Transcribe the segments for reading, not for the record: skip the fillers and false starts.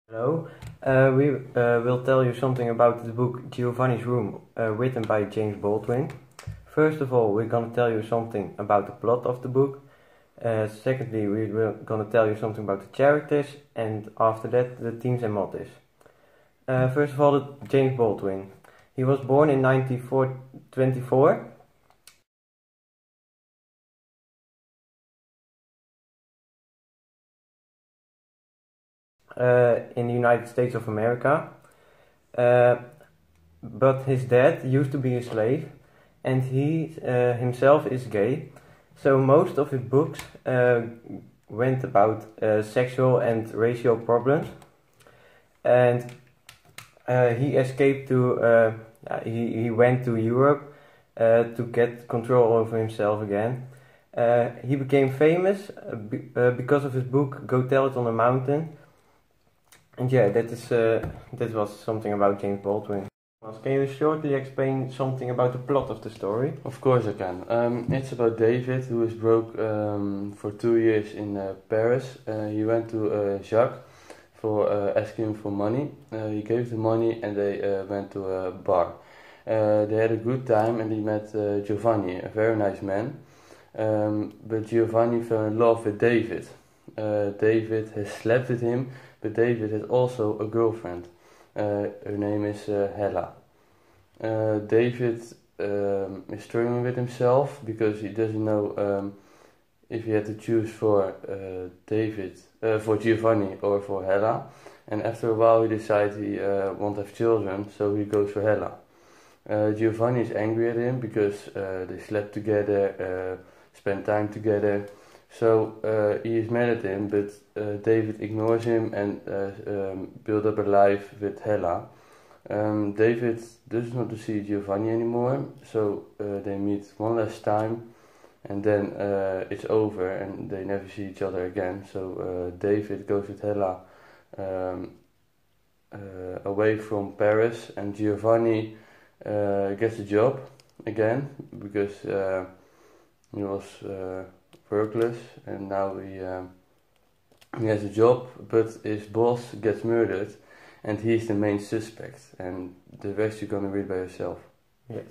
Hello, we will tell you something about the book Giovanni's Room, written by James Baldwin. First of all, we're going to tell you something about the plot of the book. Secondly, we're going to tell you something about the characters, and after that, the themes and motives. First of all, James Baldwin. He was born in 1924. In the United States of America, but his dad used to be a slave, and he himself is gay. So most of his books went about sexual and racial problems, and he escaped to he went to Europe to get control over himself again. He became famous because of his book Go Tell It on a Mountain. And yeah, that was something about James Baldwin. Can you shortly explain something about the plot of the story? Of course I can. It's about David, who is broke for 2 years in Paris. He went to Jacques for asking him for money. He gave the money and they went to a bar. They had a good time and he met Giovanni, a very nice man. But Giovanni fell in love with David. David has slept with him, but David has also a girlfriend. Her name is Hella. David is struggling with himself because he doesn't know if he had to choose for for Giovanni or for Hella. And after a while he decides he won't have children, so he goes for Hella. Giovanni is angry at him because they slept together, spent time together. So he is mad at him, but David ignores him and builds up a life with Hella. David doesn't want to see Giovanni anymore, so they meet one last time and then it's over and they never see each other again. So David goes with Hella away from Paris, and Giovanni gets a job again because he was workless, and now he has a job, but his boss gets murdered and he's the main suspect, and the rest you're gonna read by yourself. Yes.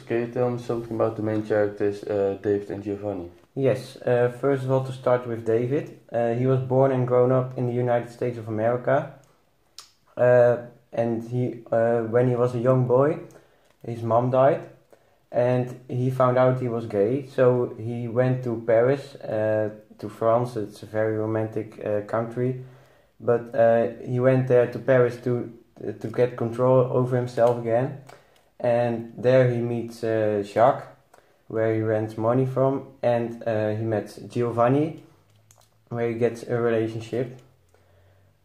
Can you tell me something about the main characters, David and Giovanni? Yes, first of all, to start with David. He was born and grown up in the United States of America, and when he was a young boy, his mom died. And he found out he was gay, so he went to Paris, to France. It's a very romantic country, but he went there to Paris to get control over himself again. And there he meets Jacques, where he rents money from, and he met Giovanni, where he gets a relationship.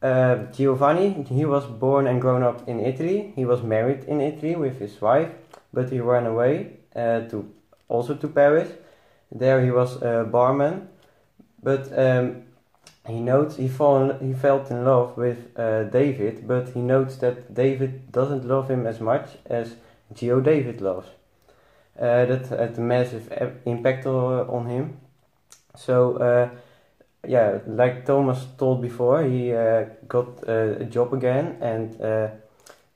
Giovanni, he was born and grown up in Italy. He was married in Italy with his wife, but he ran away to Paris. There he was a barman, but he felt in love with David, but he notes that David doesn't love him as much as David loves. That had a massive impact on him. So yeah, like Thomas told before, he got a job again, and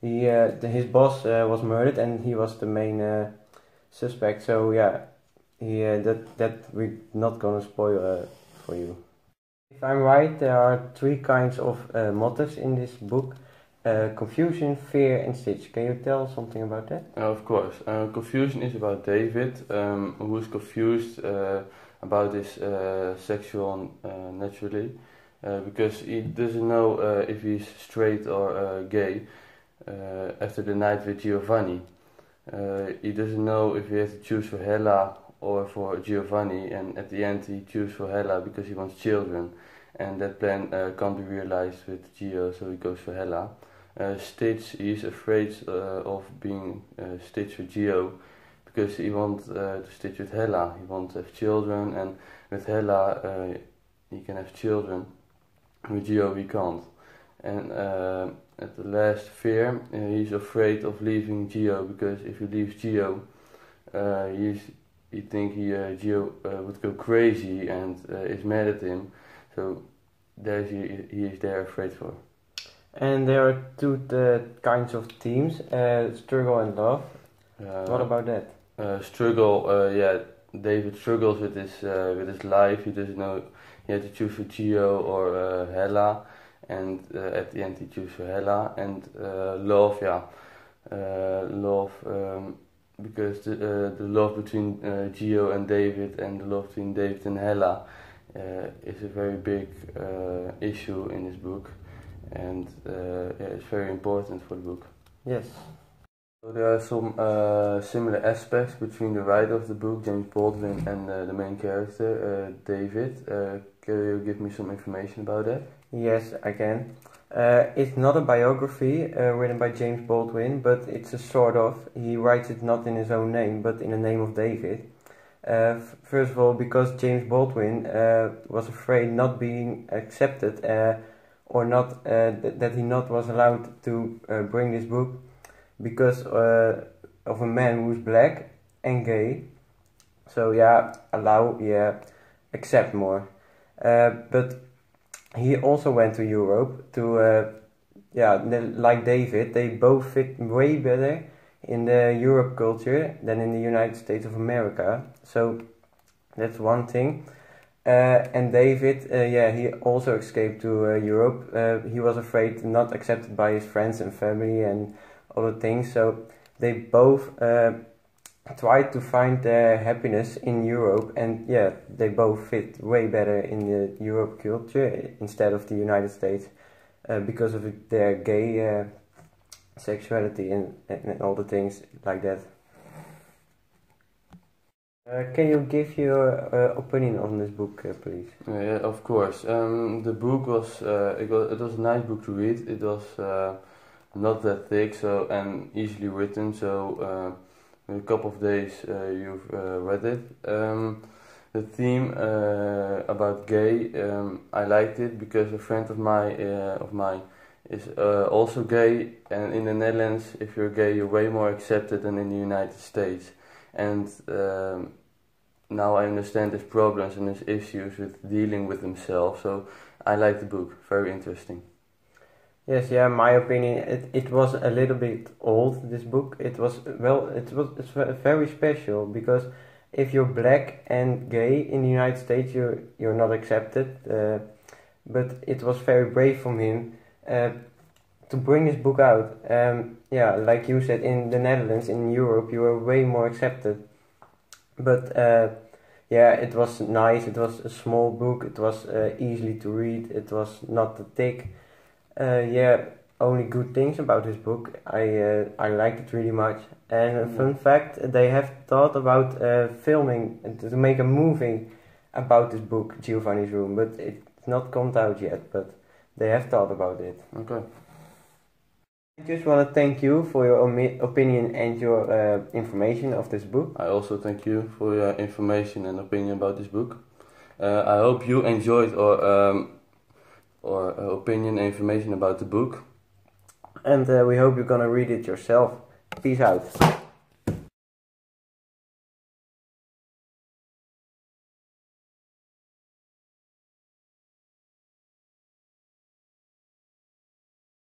his boss was murdered, and he was the main suspect. So yeah, that we're not gonna spoil for you. If I'm right, there are 3 kinds of motives in this book: confusion, fear, and stitch. Can you tell something about that? Of course. Confusion is about David, who is confused about his sexual naturally, because he doesn't know if he's straight or gay after the night with Giovanni. He doesn't know if he has to choose for Hella or for Giovanni, and at the end he chooses for Hella because he wants children, and that plan can't be realized with Gio, so he goes for Hella. Stitch, he's afraid of being stitched with Gio because he wants to stitch with Hella. He wants to have children, and with Hella he can have children. With Gio he can't. And at the last, fear, he's afraid of leaving Gio, because if he leaves Gio, he thinks Gio would go crazy and is mad at him. So he is there afraid for. And there are two kinds of themes, struggle and love. What about that? Struggle, yeah, David struggles with his life. He doesn't know, he had to choose for Gio or Hella, and at the end he chose for Hella. And love, yeah, love, because the love between Gio and David, and the love between David and Hella is a very big issue in this book, and yeah, it's very important for the book. Yes. So there are some similar aspects between the writer of the book, James Baldwin, and the main character, David. Can you give me some information about that? Yes, I can. It's not a biography written by James Baldwin, but it's a sort of. He writes it not in his own name, but in the name of David. First of all, because James Baldwin was afraid not being accepted, or not that he not was allowed to bring this book, because of a man who's black and gay. So yeah, accept more. But he also went to Europe to, like David, they both fit way better in the Europe culture than in the United States of America. So that's one thing. And David, he also escaped to Europe. He was afraid not accepted by his friends and family and other things. So they both tried to find their happiness in Europe, and yeah, they both fit way better in the Europe culture instead of the United States because of their gay sexuality and all the things like that. Can you give your opinion on this book, please? Yeah, of course. The book was it was a nice book to read. It was not that thick, so and easily written. So in a couple of days you've read it. The theme about gay, I liked it because a friend of mine is also gay, and in the Netherlands, if you're gay, you're way more accepted than in the United States. And now I understand his problems and his issues with dealing with himself. So I like the book. Very interesting. Yes, yeah. My opinion, it was a little bit old. This book, it's very special because if you're black and gay in the United States, you're not accepted. But it was very brave from him to bring this book out. Like you said, in the Netherlands, in Europe, you are way more accepted. But it was nice. It was a small book. It was easily to read. It was not thick. Only good things about this book. I liked it really much. And a fun fact, they have thought about filming to make a movie about this book, Giovanni's Room, but it's not come out yet. But they have thought about it. Okay. I just want to thank you for your opinion and your information of this book. I also thank you for your information and opinion about this book. I hope you enjoyed our opinion and information about the book. And we hope you're gonna read it yourself. Peace out.